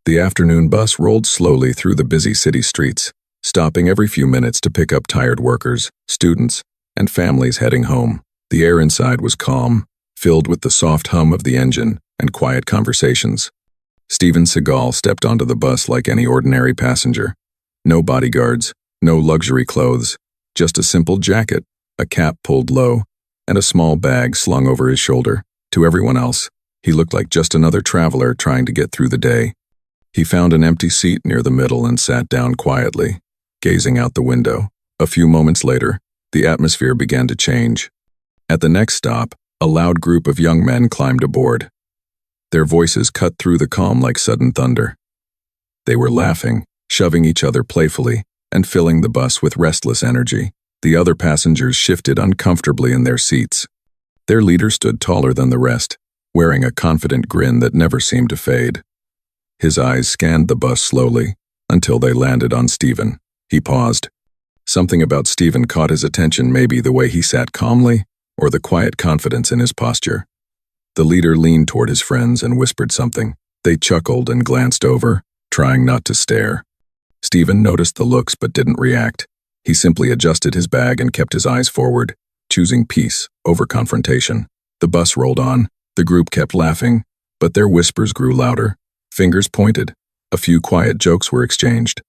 The afternoon bus rolled slowly through the busy city streets, stopping every few minutes to pick up tired workers, students, and families heading home. The air inside was calm, filled with the soft hum of the engine and quiet conversations. Steven Seagal stepped onto the bus like any ordinary passenger. No bodyguards, no luxury clothes, just a simple jacket, a cap pulled low, and a small bag slung over his shoulder. To everyone else, he looked like just another traveler trying to get through the day. He found an empty seat near the middle and sat down quietly, gazing out the window. A few moments later, the atmosphere began to change. At the next stop, a loud group of young men climbed aboard. Their voices cut through the calm like sudden thunder. They were laughing, shoving each other playfully, and filling the bus with restless energy. The other passengers shifted uncomfortably in their seats. Their leader stood taller than the rest, wearing a confident grin that never seemed to fade. His eyes scanned the bus slowly, until they landed on Steven. He paused. Something about Steven caught his attention, maybe the way he sat calmly, or the quiet confidence in his posture. The leader leaned toward his friends and whispered something. They chuckled and glanced over, trying not to stare. Steven noticed the looks but didn't react. He simply adjusted his bag and kept his eyes forward, choosing peace over confrontation. The bus rolled on. The group kept laughing, but their whispers grew louder. Fingers pointed. A few quiet jokes were exchanged.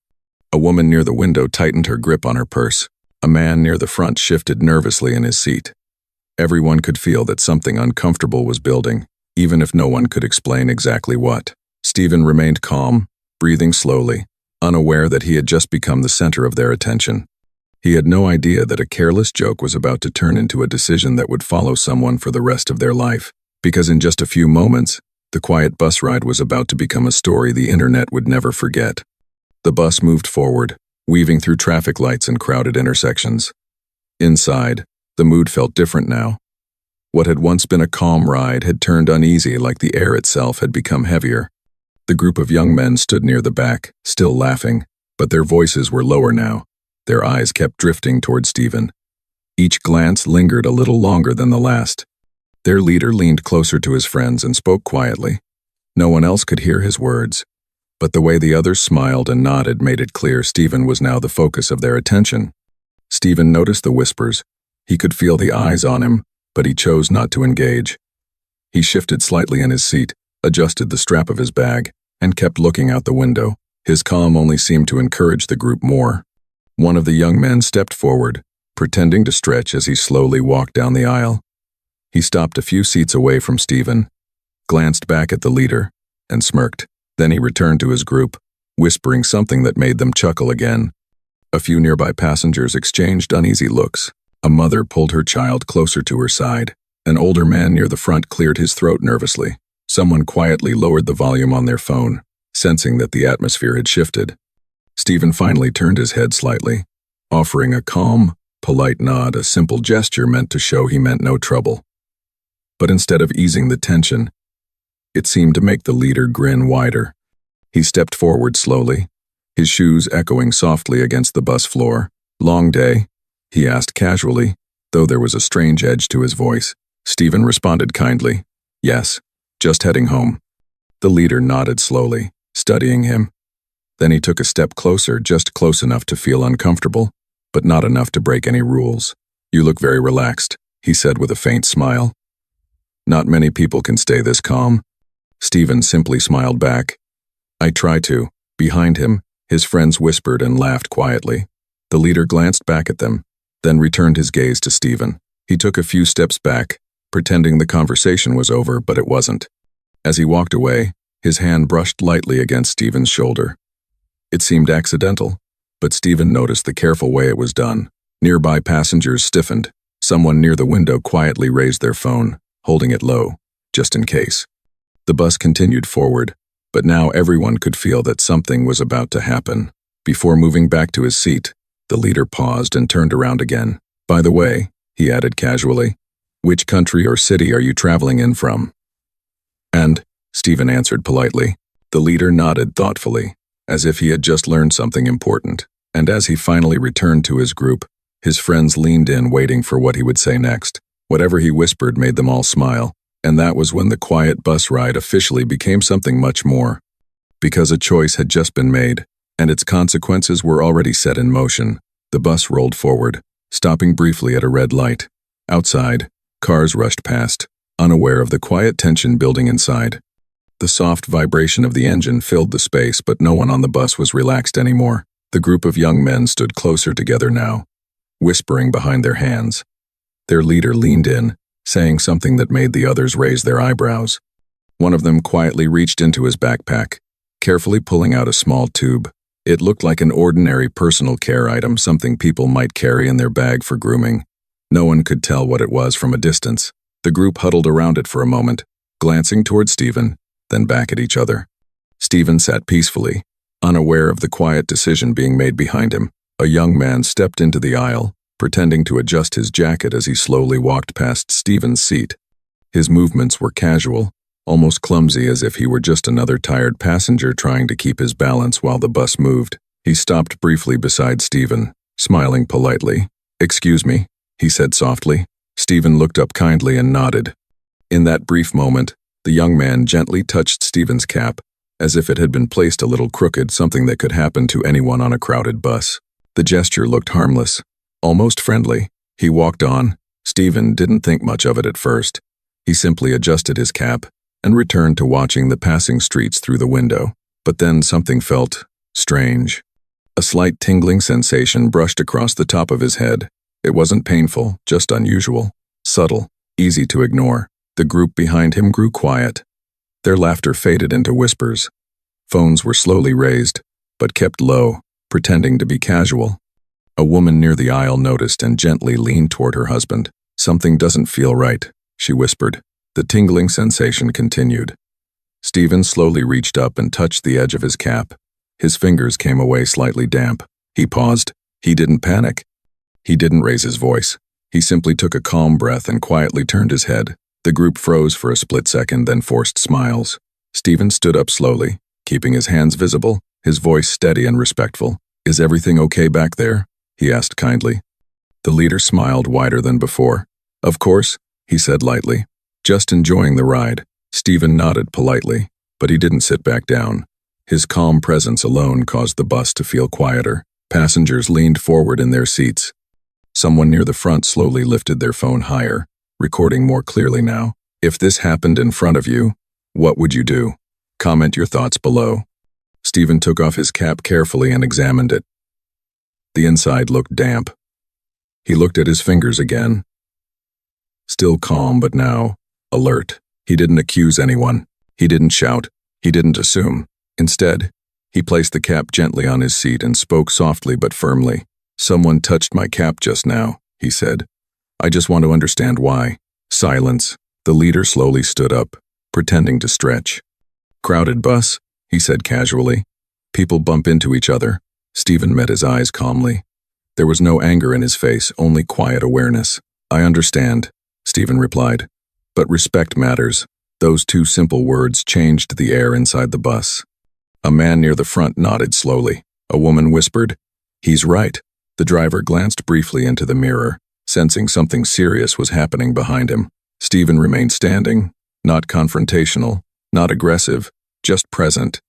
A woman near the window tightened her grip on her purse. A man near the front shifted nervously in his seat. Everyone could feel that something uncomfortable was building, even if no one could explain exactly what. Steven remained calm, breathing slowly, unaware that he had just become the center of their attention. He had no idea that a careless joke was about to turn into a decision that would follow someone for the rest of their life, because in just a few moments, the quiet bus ride was about to become a story the internet would never forget. The bus moved forward, weaving through traffic lights and crowded intersections. Inside, the mood felt different now. What had once been a calm ride had turned uneasy, like the air itself had become heavier. The group of young men stood near the back, still laughing, but their voices were lower now. Their eyes kept drifting toward Steven. Each glance lingered a little longer than the last. Their leader leaned closer to his friends and spoke quietly. No one else could hear his words, but the way the others smiled and nodded made it clear Steven was now the focus of their attention. Steven noticed the whispers. He could feel the eyes on him, but he chose not to engage. He shifted slightly in his seat, adjusted the strap of his bag, and kept looking out the window. His calm only seemed to encourage the group more. One of the young men stepped forward, pretending to stretch as he slowly walked down the aisle. He stopped a few seats away from Steven, glanced back at the leader, and smirked. Then he returned to his group, whispering something that made them chuckle again. A few nearby passengers exchanged uneasy looks. A mother pulled her child closer to her side. An older man near the front cleared his throat nervously. Someone quietly lowered the volume on their phone, sensing that the atmosphere had shifted. Steven finally turned his head slightly, offering a calm, polite nod, a simple gesture meant to show he meant no trouble. But instead of easing the tension, it seemed to make the leader grin wider. He stepped forward slowly, his shoes echoing softly against the bus floor. "Long day?" he asked casually, though there was a strange edge to his voice. Steven responded kindly, "Yes, just heading home." The leader nodded slowly, studying him. Then he took a step closer, just close enough to feel uncomfortable, but not enough to break any rules. "You look very relaxed," he said with a faint smile. "Not many people can stay this calm." Steven simply smiled back. "I try to." Behind him, his friends whispered and laughed quietly. The leader glanced back at them, then returned his gaze to Steven. He took a few steps back, pretending the conversation was over, but it wasn't. As he walked away, his hand brushed lightly against Steven's shoulder. It seemed accidental, but Steven noticed the careful way it was done. Nearby passengers stiffened. Someone near the window quietly raised their phone, holding it low, just in case. The bus continued forward, but now everyone could feel that something was about to happen. Before moving back to his seat, the leader paused and turned around again. "By the way," he added casually, "which country or city are you traveling in from?" "And," Steven answered politely. The leader nodded thoughtfully, as if he had just learned something important. And as he finally returned to his group, his friends leaned in, waiting for what he would say next. Whatever he whispered made them all smile, and that was when the quiet bus ride officially became something much more. because a choice had just been made, and its consequences were already set in motion. The bus rolled forward, stopping briefly at a red light. Outside, cars rushed past, unaware of the quiet tension building inside. The soft vibration of the engine filled the space, but no one on the bus was relaxed anymore. The group of young men stood closer together now, whispering behind their hands. Their leader leaned in, saying something that made the others raise their eyebrows. One of them quietly reached into his backpack, carefully pulling out a small tube. It looked like an ordinary personal care item, something people might carry in their bag for grooming. No one could tell what it was from a distance. The group huddled around it for a moment, glancing toward Steven, then back at each other. Steven sat peacefully, unaware of the quiet decision being made behind him. A young man stepped into the aisle, pretending to adjust his jacket as he slowly walked past Steven's seat. His movements were casual, almost clumsy, as if he were just another tired passenger trying to keep his balance while the bus moved. He stopped briefly beside Steven, smiling politely. "Excuse me," he said softly. Steven looked up kindly and nodded. In that brief moment, the young man gently touched Steven's cap, as if it had been placed a little crooked, something that could happen to anyone on a crowded bus. The gesture looked harmless, almost friendly. He walked on. Steven didn't think much of it at first. He simply adjusted his cap and returned to watching the passing streets through the window. But then something felt strange. A slight tingling sensation brushed across the top of his head. It wasn't painful, just unusual, subtle, easy to ignore. The group behind him grew quiet. Their laughter faded into whispers. Phones were slowly raised, but kept low, pretending to be casual. A woman near the aisle noticed and gently leaned toward her husband. "Something doesn't feel right," she whispered. The tingling sensation continued. Steven slowly reached up and touched the edge of his cap. His fingers came away slightly damp. He paused. He didn't panic. He didn't raise his voice. He simply took a calm breath and quietly turned his head. The group froze for a split second, then forced smiles. Steven stood up slowly, keeping his hands visible, his voice steady and respectful. "Is everything okay back there?" he asked kindly. The leader smiled wider than before. "Of course," he said lightly. "Just enjoying the ride." Steven nodded politely, but he didn't sit back down. His calm presence alone caused the bus to feel quieter. Passengers leaned forward in their seats. Someone near the front slowly lifted their phone higher, recording more clearly now. "If this happened in front of you, what would you do? Comment your thoughts below." Steven took off his cap carefully and examined it. The inside looked damp. He looked at his fingers again. Still calm, but now alert. He didn't accuse anyone. He didn't shout. He didn't assume. Instead, he placed the cap gently on his seat and spoke softly but firmly. "Someone touched my cap just now," he said. "I just want to understand why." Silence. The leader slowly stood up, pretending to stretch. "Crowded bus," he said casually. "People bump into each other." Steven met his eyes calmly. There was no anger in his face, only quiet awareness. "I understand," Steven replied. "But respect matters." Those two simple words changed the air inside the bus. A man near the front nodded slowly. A woman whispered, "He's right." The driver glanced briefly into the mirror, sensing something serious was happening behind him. Steven remained standing, not confrontational, not aggressive, just present.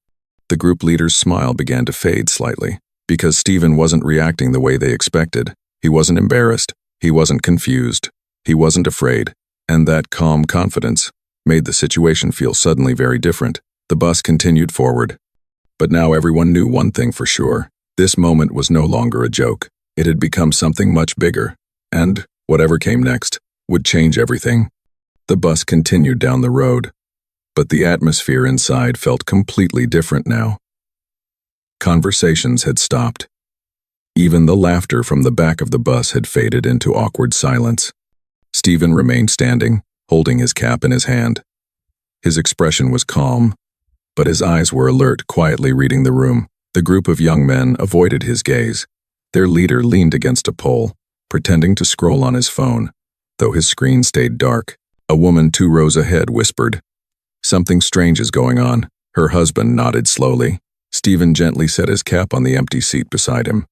The group leader's smile began to fade slightly, because Steven wasn't reacting the way they expected. He wasn't embarrassed. He wasn't confused. He wasn't afraid. And that calm confidence made the situation feel suddenly very different. The bus continued forward. But now everyone knew one thing for sure. This moment was no longer a joke. It had become something much bigger. And, whatever came next, would change everything. The bus continued down the road. But the atmosphere inside felt completely different now. Conversations had stopped. Even the laughter from the back of the bus had faded into awkward silence. Steven remained standing, holding his cap in his hand. His expression was calm, but his eyes were alert, quietly reading the room. The group of young men avoided his gaze. Their leader leaned against a pole, pretending to scroll on his phone, though his screen stayed dark. A woman 2 rows ahead whispered, "Something strange is going on." Her husband nodded slowly. Steven gently set his cap on the empty seat beside him.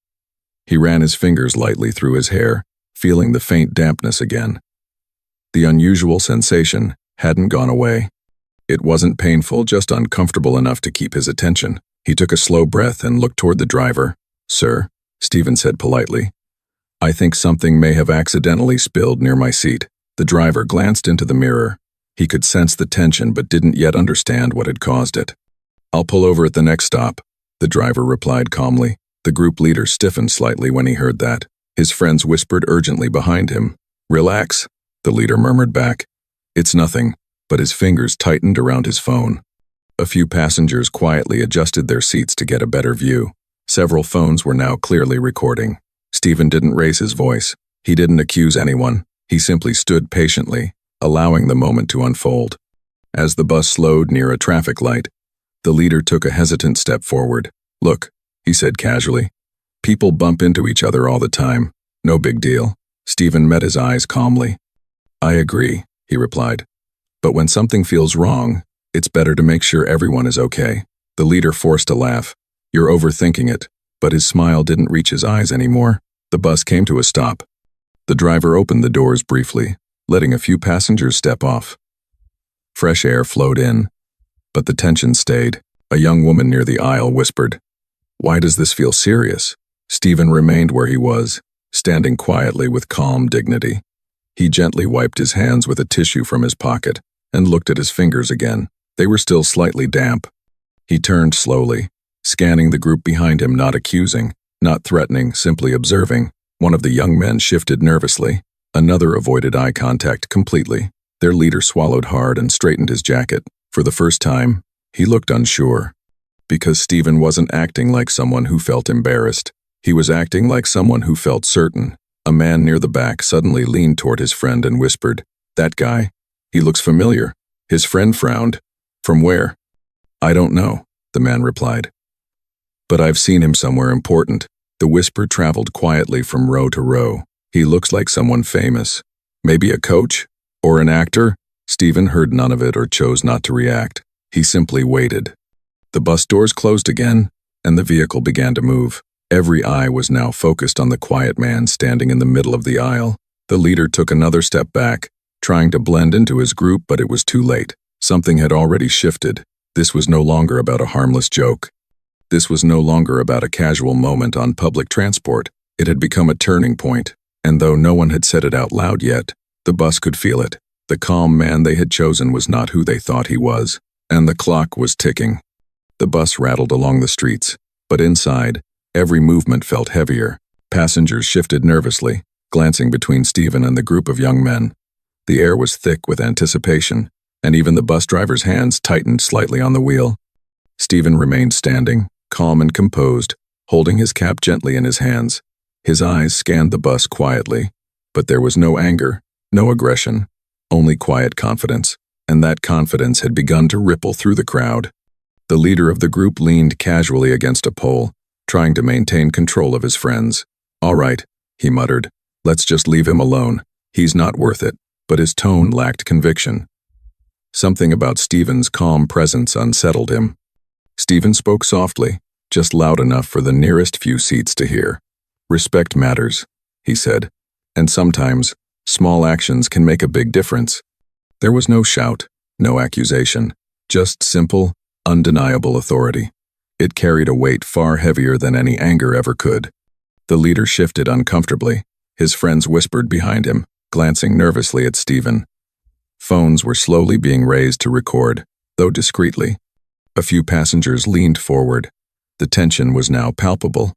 He ran his fingers lightly through his hair, feeling the faint dampness again. The unusual sensation hadn't gone away. It wasn't painful, just uncomfortable enough to keep his attention. He took a slow breath and looked toward the driver. "Sir," Steven said politely, "I think something may have accidentally spilled near my seat." The driver glanced into the mirror. He could sense the tension but didn't yet understand what had caused it. "I'll pull over at the next stop," the driver replied calmly. The group leader stiffened slightly when he heard that. His friends whispered urgently behind him. "Relax," the leader murmured back. "It's nothing," but his fingers tightened around his phone. A few passengers quietly adjusted their seats to get a better view. Several phones were now clearly recording. Steven didn't raise his voice. He didn't accuse anyone. He simply stood patiently, allowing the moment to unfold. As the bus slowed near a traffic light, the leader took a hesitant step forward. "Look," he said casually. "People bump into each other all the time. No big deal." Steven met his eyes calmly. "I agree," he replied. "But when something feels wrong, it's better to make sure everyone is okay." The leader forced a laugh. "You're overthinking it," but his smile didn't reach his eyes anymore. The bus came to a stop. The driver opened the doors briefly, letting a few passengers step off. Fresh air flowed in, but the tension stayed. A young woman near the aisle whispered, "Why does this feel serious?" Steven remained where he was, standing quietly with calm dignity. He gently wiped his hands with a tissue from his pocket and looked at his fingers again. They were still slightly damp. He turned slowly, scanning the group behind him, not accusing, not threatening, simply observing. One of the young men shifted nervously. Another avoided eye contact completely. Their leader swallowed hard and straightened his jacket. For the first time, he looked unsure. Because Steven wasn't acting like someone who felt embarrassed. He was acting like someone who felt certain. A man near the back suddenly leaned toward his friend and whispered, "That guy? He looks familiar." His friend frowned. "From where?" "I don't know," the man replied. "But I've seen him somewhere important." The whisper traveled quietly from row to row. "He looks like someone famous. Maybe a coach? Or an actor?" Steven heard none of it or chose not to react. He simply waited. The bus doors closed again, and the vehicle began to move. Every eye was now focused on the quiet man standing in the middle of the aisle. The leader took another step back, trying to blend into his group, but it was too late. Something had already shifted. This was no longer about a harmless joke. This was no longer about a casual moment on public transport. It had become a turning point, and though no one had said it out loud yet, the bus could feel it. The calm man they had chosen was not who they thought he was, and the clock was ticking. The bus rattled along the streets, but inside, every movement felt heavier. Passengers shifted nervously, glancing between Steven and the group of young men. The air was thick with anticipation, and even the bus driver's hands tightened slightly on the wheel. Steven remained standing, calm and composed, holding his cap gently in his hands. His eyes scanned the bus quietly, but there was no anger, no aggression, only quiet confidence, and that confidence had begun to ripple through the crowd. The leader of the group leaned casually against a pole, trying to maintain control of his friends. "All right," he muttered. "Let's just leave him alone. He's not worth it." But his tone lacked conviction. Something about Steven's calm presence unsettled him. Steven spoke softly, just loud enough for the nearest few seats to hear. "Respect matters," he said, "and sometimes small actions can make a big difference." There was no shout, no accusation, just simple, undeniable authority. It carried a weight far heavier than any anger ever could. The leader shifted uncomfortably. His friends whispered behind him, glancing nervously at Steven. Phones were slowly being raised to record, though discreetly. A few passengers leaned forward. The tension was now palpable.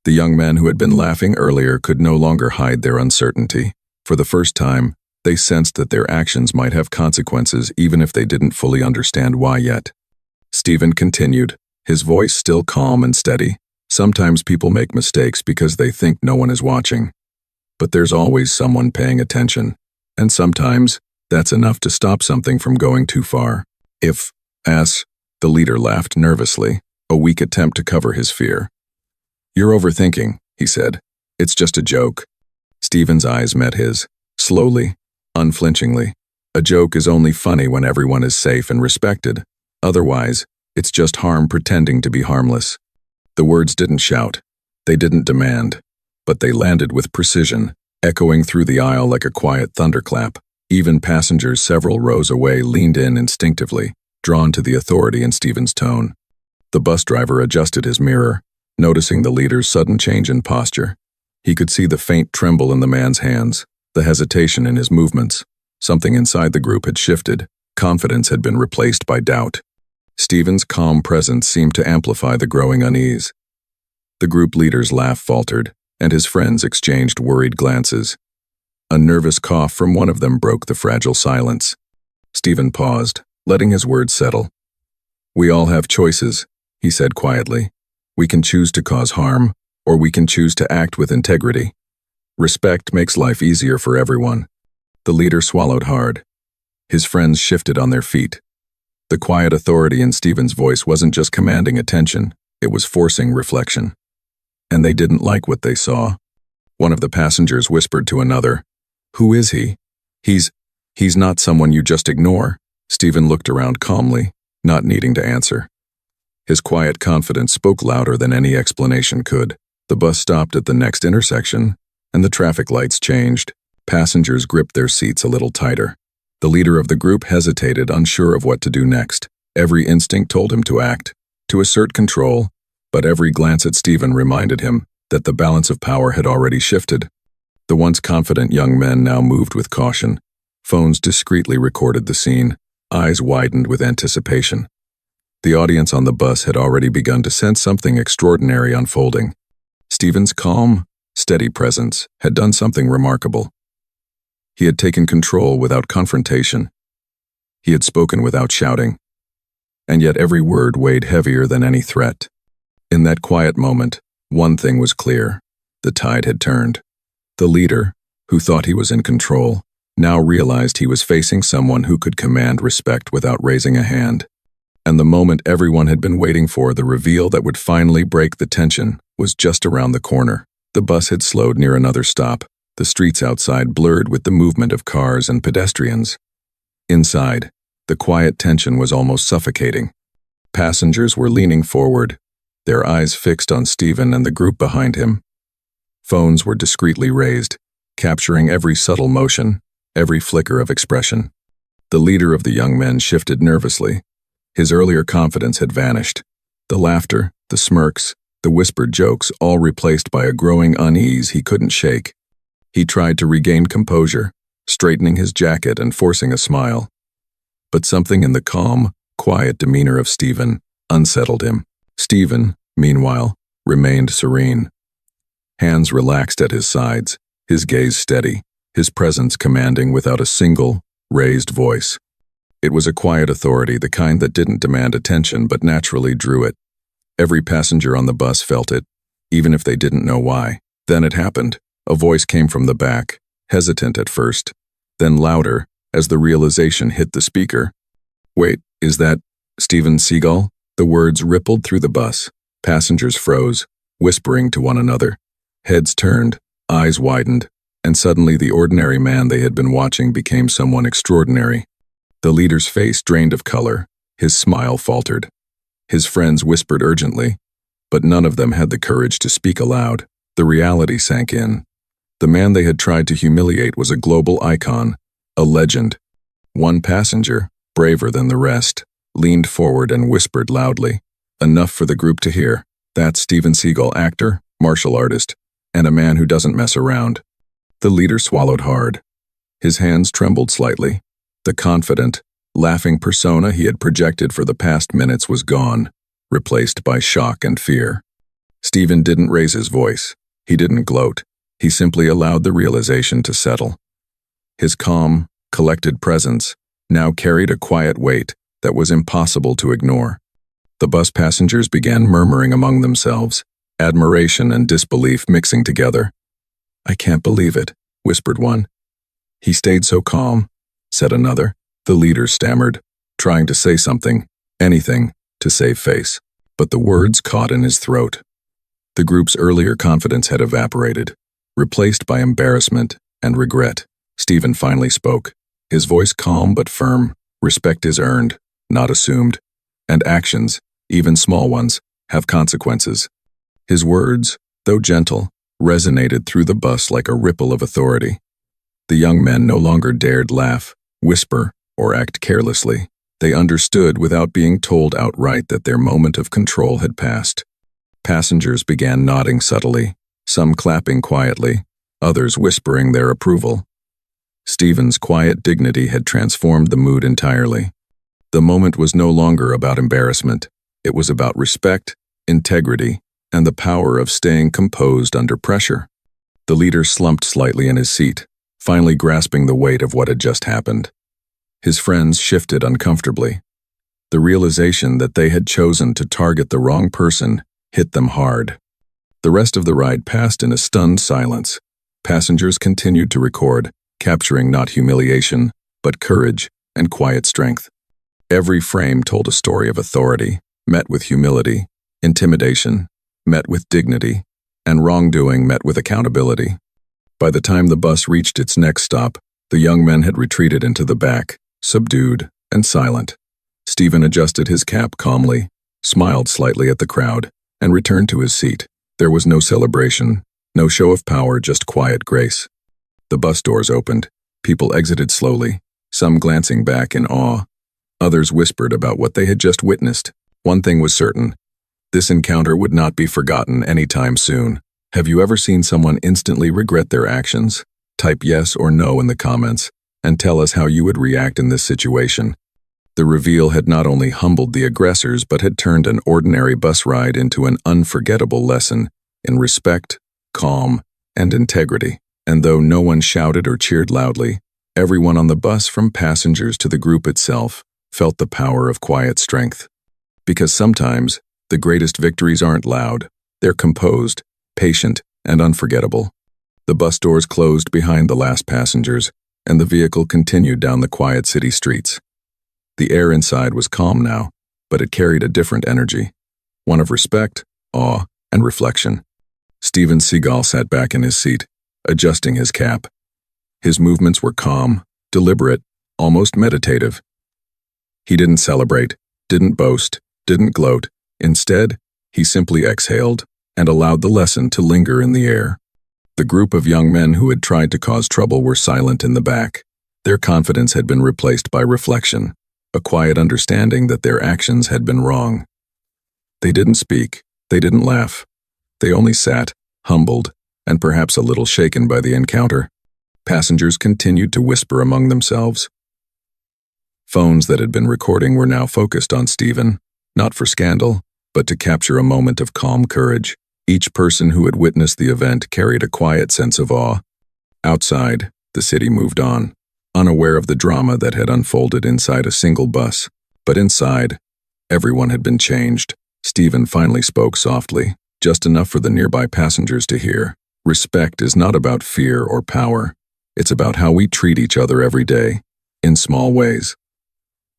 The young men who had been laughing earlier could no longer hide their uncertainty. For the first time, they sensed that their actions might have consequences even if they didn't fully understand why yet. Steven continued, his voice still calm and steady. "Sometimes people make mistakes because they think no one is watching. But there's always someone paying attention. And sometimes, that's enough to stop something from going too far. The leader laughed nervously, a weak attempt to cover his fear. "You're overthinking," he said. "It's just a joke." Steven's eyes met his, slowly, unflinchingly. A joke is only funny when everyone is safe and respected. Otherwise, it's just harm pretending to be harmless. The words didn't shout. They didn't demand. But they landed with precision, echoing through the aisle like a quiet thunderclap. Even passengers several rows away leaned in instinctively, drawn to the authority in Steven's tone. The bus driver adjusted his mirror, noticing the leader's sudden change in posture. He could see the faint tremble in the man's hands, the hesitation in his movements. Something inside the group had shifted. Confidence had been replaced by doubt. Steven's calm presence seemed to amplify the growing unease. The group leader's laugh faltered, and his friends exchanged worried glances. A nervous cough from one of them broke the fragile silence. Steven paused, letting his words settle. "We all have choices," he said quietly. "We can choose to cause harm, or we can choose to act with integrity. Respect makes life easier for everyone." The leader swallowed hard. His friends shifted on their feet. The quiet authority in Steven's voice wasn't just commanding attention, it was forcing reflection. And they didn't like what they saw. One of the passengers whispered to another, "Who is he?" He's not someone you just ignore." Steven looked around calmly, not needing to answer. His quiet confidence spoke louder than any explanation could. The bus stopped at the next intersection, and the traffic lights changed. Passengers gripped their seats a little tighter. The leader of the group hesitated, unsure of what to do next. Every instinct told him to act, to assert control, but every glance at Steven reminded him that the balance of power had already shifted. The once confident young men now moved with caution. Phones discreetly recorded the scene, eyes widened with anticipation. The audience on the bus had already begun to sense something extraordinary unfolding. Steven's calm, steady presence had done something remarkable. He had taken control without confrontation. He had spoken without shouting. And yet every word weighed heavier than any threat. In that quiet moment, one thing was clear. The tide had turned. The leader, who thought he was in control, now realized he was facing someone who could command respect without raising a hand. And the moment everyone had been waiting for, the reveal that would finally break the tension, was just around the corner. The bus had slowed near another stop, the streets outside blurred with the movement of cars and pedestrians. Inside, the quiet tension was almost suffocating. Passengers were leaning forward, their eyes fixed on Steven and the group behind him. Phones were discreetly raised, capturing every subtle motion, every flicker of expression. The leader of the young men shifted nervously. His earlier confidence had vanished. The laughter, the smirks, the whispered jokes, all replaced by a growing unease he couldn't shake. He tried to regain composure, straightening his jacket and forcing a smile. But something in the calm, quiet demeanor of Steven unsettled him. Steven, meanwhile, remained serene. Hands relaxed at his sides, his gaze steady, his presence commanding without a single, raised voice. It was a quiet authority, the kind that didn't demand attention but naturally drew it. Every passenger on the bus felt it, even if they didn't know why. Then it happened. A voice came from the back, hesitant at first, then louder as the realization hit the speaker. "Wait, is that Steven Seagal?" The words rippled through the bus. Passengers froze, whispering to one another. Heads turned, eyes widened, and suddenly the ordinary man they had been watching became someone extraordinary. The leader's face drained of color, his smile faltered. His friends whispered urgently, but none of them had the courage to speak aloud. The reality sank in. The man they had tried to humiliate was a global icon, a legend. One passenger, braver than the rest, leaned forward and whispered loudly, enough for the group to hear. "That's Steven Seagal, actor, martial artist, and a man who doesn't mess around." The leader swallowed hard. His hands trembled slightly. The confident, laughing persona he had projected for the past minutes was gone, replaced by shock and fear. Steven didn't raise his voice. He didn't gloat. He simply allowed the realization to settle. His calm, collected presence now carried a quiet weight that was impossible to ignore. The bus passengers began murmuring among themselves, admiration and disbelief mixing together. "I can't believe it," whispered one. "He stayed so calm," said another. The leader stammered, trying to say something, anything, to save face. But the words caught in his throat. The group's earlier confidence had evaporated, replaced by embarrassment and regret. Steven finally spoke, his voice calm but firm. "Respect is earned, not assumed, and actions, even small ones, have consequences." His words, though gentle, resonated through the bus like a ripple of authority. The young men no longer dared laugh, whisper, or act carelessly. They understood without being told outright that their moment of control had passed. Passengers began nodding subtly, some clapping quietly, others whispering their approval. Steven's quiet dignity had transformed the mood entirely. The moment was no longer about embarrassment. It was about respect, integrity, and the power of staying composed under pressure. The leader slumped slightly in his seat, finally grasping the weight of what had just happened. His friends shifted uncomfortably. The realization that they had chosen to target the wrong person hit them hard. The rest of the ride passed in a stunned silence. Passengers continued to record, capturing not humiliation, but courage and quiet strength. Every frame told a story of authority, met with humility, intimidation, met with dignity, and wrongdoing met with accountability. By the time the bus reached its next stop, the young men had retreated into the back, subdued and silent. Steven adjusted his cap calmly, smiled slightly at the crowd, and returned to his seat. There was no celebration, no show of power, just quiet grace. The bus doors opened. People exited slowly, some glancing back in awe. Others whispered about what they had just witnessed. One thing was certain. This encounter would not be forgotten anytime soon. Have you ever seen someone instantly regret their actions? Type yes or no in the comments, and tell us how you would react in this situation. The reveal had not only humbled the aggressors but had turned an ordinary bus ride into an unforgettable lesson in respect, calm, and integrity. And though no one shouted or cheered loudly, everyone on the bus, from passengers to the group itself, felt the power of quiet strength. Because sometimes, the greatest victories aren't loud, they're composed, patient, and unforgettable. The bus doors closed behind the last passengers, and the vehicle continued down the quiet city streets. The air inside was calm now, but it carried a different energy, one of respect, awe, and reflection. Steven Seagal sat back in his seat, adjusting his cap. His movements were calm, deliberate, almost meditative. He didn't celebrate, didn't boast, didn't gloat. Instead, he simply exhaled and allowed the lesson to linger in the air. The group of young men who had tried to cause trouble were silent in the back. Their confidence had been replaced by reflection, a quiet understanding that their actions had been wrong. They didn't speak, they didn't laugh. They only sat, humbled, and perhaps a little shaken by the encounter. Passengers continued to whisper among themselves. Phones that had been recording were now focused on Steven, not for scandal, but to capture a moment of calm courage. Each person who had witnessed the event carried a quiet sense of awe. Outside, the city moved on, unaware of the drama that had unfolded inside a single bus. But inside, everyone had been changed. Steven finally spoke softly, just enough for the nearby passengers to hear. Respect is not about fear or power. It's about how we treat each other every day, in small ways.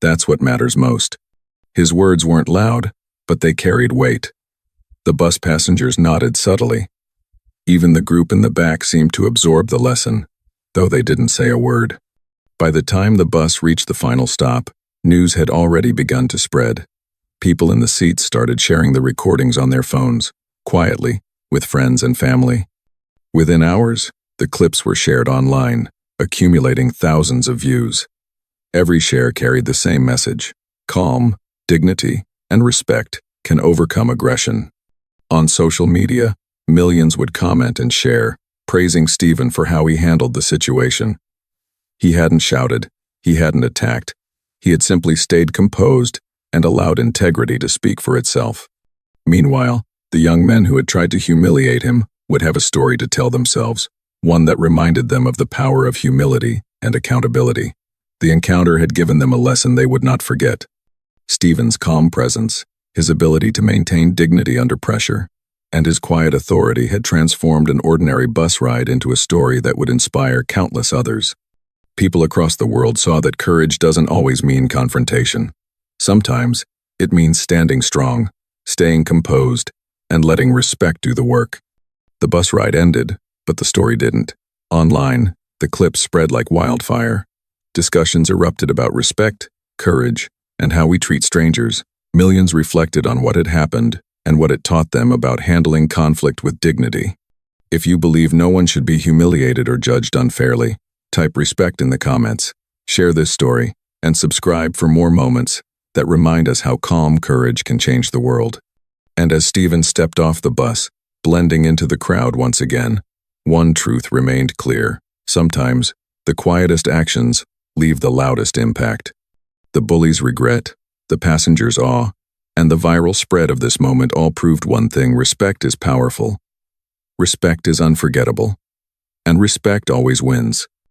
That's what matters most. His words weren't loud, but they carried weight. The bus passengers nodded subtly. Even the group in the back seemed to absorb the lesson, though they didn't say a word. By the time the bus reached the final stop, news had already begun to spread. People in the seats started sharing the recordings on their phones, quietly, with friends and family. Within hours, the clips were shared online, accumulating thousands of views. Every share carried the same message: calm, dignity, and respect can overcome aggression. On social media, millions would comment and share, praising Steven for how he handled the situation. He hadn't shouted, he hadn't attacked. He had simply stayed composed and allowed integrity to speak for itself. Meanwhile, the young men who had tried to humiliate him would have a story to tell themselves, one that reminded them of the power of humility and accountability. The encounter had given them a lesson they would not forget. Steven's calm presence, his ability to maintain dignity under pressure, and his quiet authority had transformed an ordinary bus ride into a story that would inspire countless others. People across the world saw that courage doesn't always mean confrontation. Sometimes, it means standing strong, staying composed, and letting respect do the work. The bus ride ended, but the story didn't. Online, the clips spread like wildfire. Discussions erupted about respect, courage, and how we treat strangers. Millions reflected on what had happened and what it taught them about handling conflict with dignity. If you believe no one should be humiliated or judged unfairly, Type respect in the comments, share this story, and subscribe for more moments that remind us how calm courage can change the world. And as Steven stepped off the bus, blending into the crowd once again, one truth remained clear. Sometimes, the quietest actions leave the loudest impact. The bully's regret, the passenger's awe, and the viral spread of this moment all proved one thing: respect is powerful. Respect is unforgettable. And respect always wins.